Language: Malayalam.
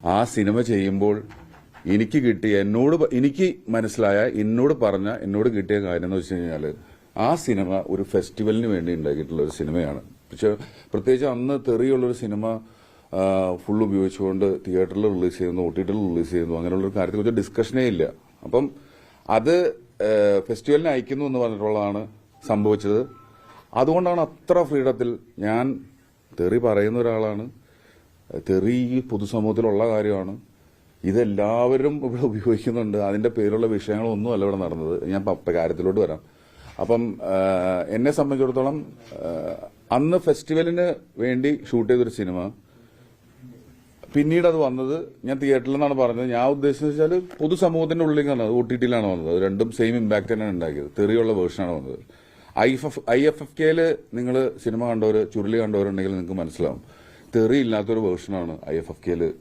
ആ സിനിമ ചെയ്യുമ്പോൾ എനിക്ക് കിട്ടിയ എനിക്ക് മനസ്സിലായ എന്നോട് കിട്ടിയ കാര്യം എന്ന് വെച്ച് കഴിഞ്ഞാൽ ആ സിനിമ ഒരു ഫെസ്റ്റിവലിന് വേണ്ടി ഉണ്ടാക്കിയിട്ടുള്ള ഒരു സിനിമയാണ്. പക്ഷെ പ്രത്യേകിച്ച് അന്ന് തെറിയുള്ളൊരു സിനിമ ഫുൾ ഉപയോഗിച്ചുകൊണ്ട് തിയേറ്ററിൽ റിലീസ് ചെയ്യുന്നു, OTTയിൽ റിലീസ് ചെയ്യുന്നു, അങ്ങനെയുള്ള ഒരു കാര്യത്തെക്കുറിച്ച് ഡിസ്കഷനേ ഇല്ല. അപ്പം അത് ഫെസ്റ്റിവലിനെ അയക്കുന്നു എന്ന് പറഞ്ഞിട്ടുള്ളതാണ് സംഭവിച്ചത്. അതുകൊണ്ടാണ് അത്ര ഫ്രീഡത്തിൽ ഞാൻ തെറി പറയുന്ന ഒരാളാണ്. തെറി പൊതുസമൂഹത്തിലുള്ള കാര്യമാണ്. ഇതെല്ലാവരും ഇവിടെ ഉപയോഗിക്കുന്നുണ്ട്. അതിന്റെ പേരുള്ള വിഷയങ്ങളൊന്നുമല്ല ഇവിടെ നടന്നത്. ഞാൻ കാര്യത്തിലോട്ട് വരാം. അപ്പം എന്നെ സംബന്ധിച്ചിടത്തോളം അന്ന് ഫെസ്റ്റിവലിന് വേണ്ടി ഷൂട്ട് ചെയ്തൊരു സിനിമ പിന്നീട് അത് വന്നത് ഞാൻ തിയേറ്ററിൽ നിന്നാണ് പറഞ്ഞത്. ഞാൻ ഉദ്ദേശിച്ചത് വെച്ചാൽ പൊതുസമൂഹത്തിന്റെ ഉള്ളിലേക്കാണ്, OTTയിലാണ് വന്നത്. അത് രണ്ടും സെയിം ഇമ്പാക്ട് തന്നെയാണ് ഉണ്ടാക്കിയത്. തെറിയുള്ള വേർഷനാണ് വന്നത്. IFFKയിൽ നിങ്ങൾ സിനിമ കണ്ടവർ, ചുരുളി കണ്ടവരുണ്ടെങ്കിൽ നിങ്ങൾക്ക് മനസ്സിലാവും. തെറി ഇല്ലാത്തൊരു വേർഷനാണ് IFFKയിൽ